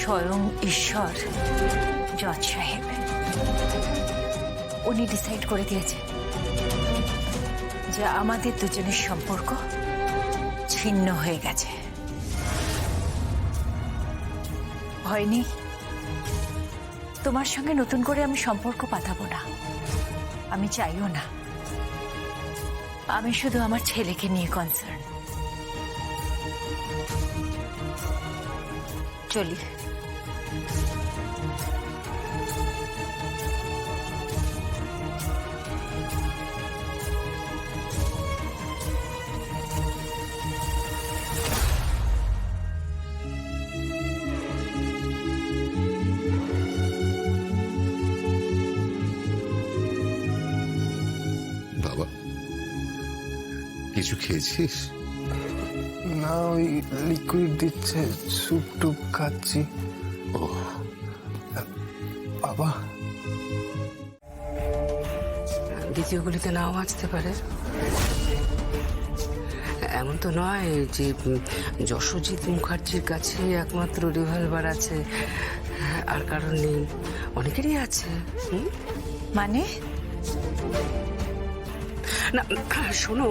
স্বয়ং ঈশ্বর জজ সাহেব উনি ডিসাইড করে দিয়েছে যে আমাদের দুজনের সম্পর্ক ছিন্ন হয়ে গেছে। ভয় নেই, তোমার সঙ্গে নতুন করে আমি সম্পর্ক পাতাবো না, আমি চাইও না। আমি শুধু আমার ছেলেকে নিয়ে কনসার্ন। চলি। বাবা, কিছু খেয়েছিস? না, ওই লিকুইড দিচ্ছে, স্যুপ টুপ খাচ্ছি। ও বাবা, দ্বিতীয় গুলিতে নাও বাঁচতে পারে, এমন তো নয় যে যশোজিৎ মুখার্জির কাছে একমাত্র রিভলভার আছে আর কারণ নেই, অনেকেরই আছে। মানে না শোনো,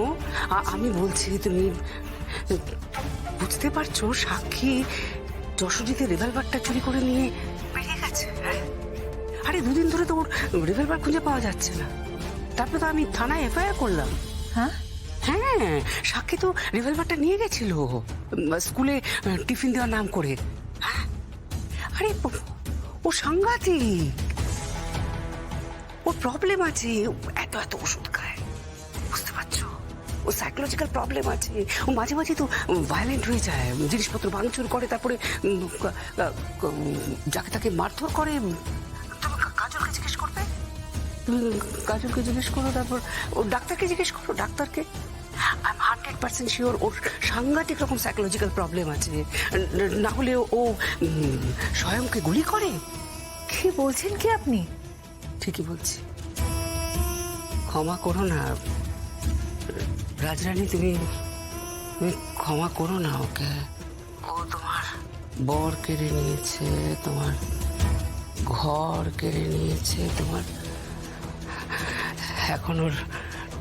আমি বলছি তুমি বুঝতে পারছো সাক্ষী যশোজিতের রিভলভারটা চুরি করে নিয়ে বেরিয়ে গেছে। আরে দুদিন ধরে তো ওর রিভলভার খুঁজে পাওয়া যাচ্ছে না, তারপরে তো আমি থানায় এফআইআর করলাম। হ্যাঁ হ্যাঁ, সাক্ষী তো রিভলভারটা নিয়ে গেছিল স্কুলে টিফিন দেওয়ার নাম করে। আরে ও সাংঘাতিক, ওর প্রবলেম আছে, এত এত ওষুধ খায়, বুঝতে পারছো? ও সাইকোলজিক্যাল প্রবলেম আছে, ও মাঝে মাঝে তো ভায়োলেন্ট হয়ে যায়, জিনিসপত্র ভাঙচুর করে, তারপরে যাকে তাকে মারধর করে। তুমি কাজলকে জিজ্ঞেস করবে, তুমি কাজলকে জিজ্ঞেস করো, তারপর ও ডাক্তারকে জিজ্ঞেস করো, ডাক্তারকে। আই এম 100% শিওর ওর সাংঘাতিক রকম সাইকোলজিক্যাল প্রবলেম আছে, না হলে ও স্বয়ংকে গুলি করে। কি বলছেন কি আপনি? ঠিকই বলছি, ক্ষমা করো না রাজরানী, তুমি ক্ষমা করো না ওকে। ও তোমার বর কেড়ে নিয়েছে, তোমার ঘর কেড়ে নিয়েছে, তোমার এখন ওর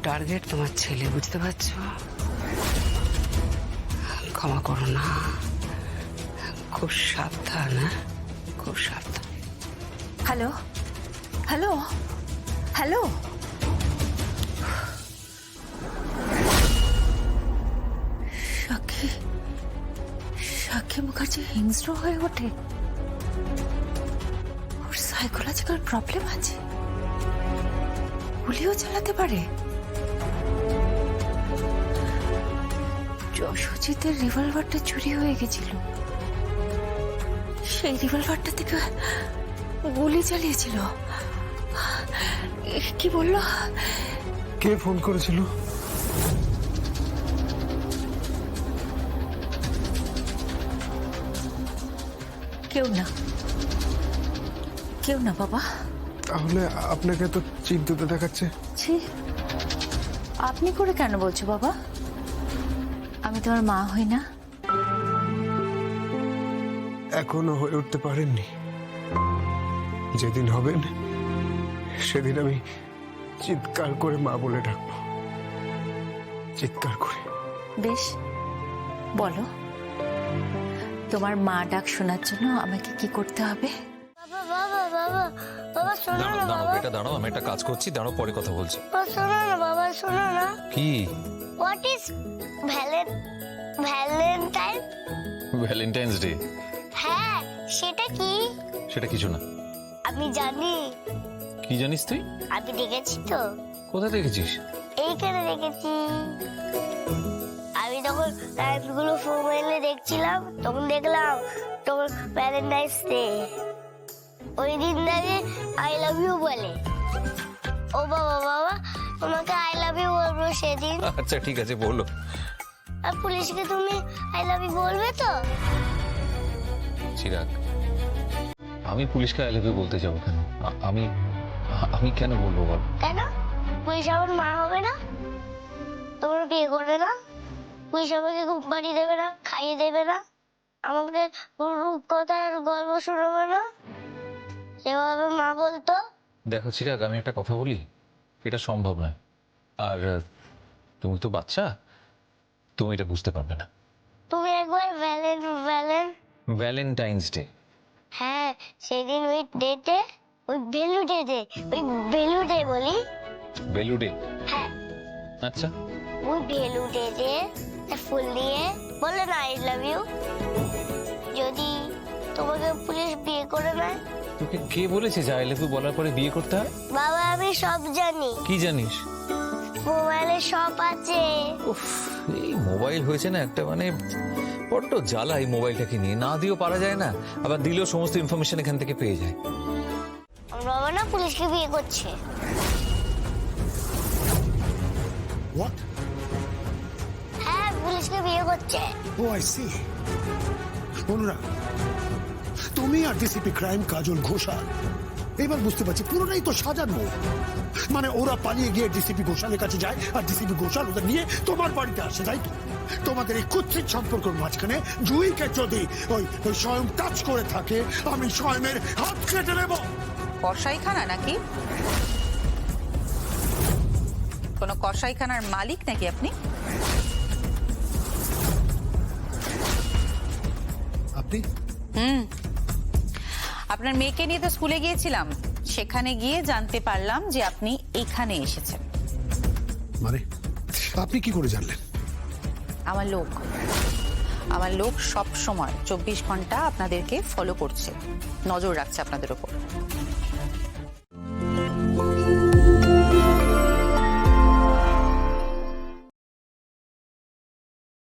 টার্গেট তোমার ছেলে, বুঝতে পারছো? ক্ষমা করো না, খুব সাবধান, খুব সাবধান। হ্যালো হ্যালো হ্যালো, সাক্ষী সাক্ষী মুখার্জি হিংস্র হয়ে ওঠে, ওর সাইকোলজিক্যাল প্রবলেম আছে, গুলিও চালাতে পারে। যশোজিতের রিভলভারটা চুরি হয়ে গেছিল, সেই রিভলভারটা থেকে গুলি চালিয়েছিল। কি বললো? কে ফোন করেছিল? কেউ না, কেউ না বাবা। তাহলে আপনাকে তো চিন্তিত দেখাচ্ছে। ছি, আপনি করে কেন বলছো বাবা? আমি তোমার মা হই না? এখনো হয়ে উঠতে পারেননি, যেদিন হবেন সেদিন আমি চিৎকার করে মা বলে ডাকবো, চিৎকার করে। বেশ, বলো তোমার মা ডাক শোনার জন্য আমাকে কি করতে হবে? বাবা বাবা বাবা বাবা শোনো দাঁড়াও না দাঁড়াও বাবা, বেটা দাঁড়াও, আমি একটা কাজ করছি, দাঁড়াও পরে কথা বলছি। বাবা শোনো না বাবা, শোনো না। কি? What is Valentine? Valentine's day? হ্যাঁ, সেটা কি? সেটা কিছু না। আমি জানি। কি জানিস তুই? আমি দেখেছি তো। কোথা দেখেছিস? এইখানে দেখেছি। আমি তখন টাইমগুলো মোবাইলে দেখছিলাম, তখন দেখলাম তখন ভ্যালেন্টাইন্স ডে। ওই দিন থেকে আই লাভ ইউ বলে। ও বাবা বাবা, তোমাকে আই লাভ ইউ বলবো সেদিন। আচ্ছা ঠিক আছে, বলো। আর পুলিশকে তুমি আই লাভ ইউ বলবে তো? চিরাগ, আমি পুলিশকে আই লাভ ইউ বলতে যাবো কেন? আমি আমি কেন বলবো বল? কেন? পুলিশ আমার মা হবে না? তোমার বিয়ে করবে না? পুলিশ আমাকে ঘুম পাড়িয়ে দেবে না, খাইয়ে দেবে না? আমাকে রূপকথার গল্প শোনাবে না? সেভাবে মা বলতো। দেখো চিরাগ, আমি একটা কথা বলি, এটা সম্ভব নয়। আর তুমি তো বাচ্চা, তুমি এটা বুঝতে পারবে না। তুমি একবার ভ্যালেন্টাইন্স ডে। হ্যাঁ, সেদিন ওই ডেটে, ওই বেলুডে বলি। বেলু ডে? হ্যাঁ, আচ্ছা। ওই বেলুডে ফুল দিয়ে বলে না আই লাভ ইউ। যদি তোমাকে পুলিশ বিয়ে করে নেয়? তোকে কে বলেছে যে আই লাভ ইউ বলার পরে বিয়ে করতে হয়? বাবা, আমি সব জানি, কি জানিস? মোবাইলে সব আছে। উফ, এই মোবাইল হয়েছে না একটা, মানে বড্ড জ্বালা এই মোবাইলটাকে নিয়ে। না দিয়েও পারা যায় না, আবার দিলেও সমস্ত ইনফরমেশন এখান থেকে পেয়ে যায়। আমার বাবা না পুলিশকে বিয়ে করছে। What? হ্যাঁ, পুলিশকে বিয়ে করছে। Oh, I see. অনুরাগ, তুমি আর ডিসিপি ক্রাইম কাজল ঘোষাল, এবার বুঝতে পারছি পুরোটাই তো সাজানো। মানে ওরা পালিয়ে গিয়ে ডিসিপি ঘোষালের কাছে যায় আর ডিসিপি ঘোষাল ওদের নিয়ে তোমার বাড়িতে আসে, তাই তো? তোমাদের এই কুৎসিত সম্পর্কের মাঝখানে জুইকে যদি ওই ওই স্বয়ং টাচ করে থাকে, আমি স্বয়ংের হাত কেটে নেব। কসাইখানা নাকি? কোন কসাইখানার মালিক নাকি আপনি? আপনি? আপনার মেয়েকে নিয়ে তো স্কুলে গিয়েছিলাম, সেখানে গিয়ে জানতে পারলাম যে আপনি এখানে এসেছেন। মানে আপনি কি করে জানলেন? আমার লোক সব সময় 24 ঘন্টা আপনাদেরকে ফলো করছে, নজর রাখছে আপনাদের উপর।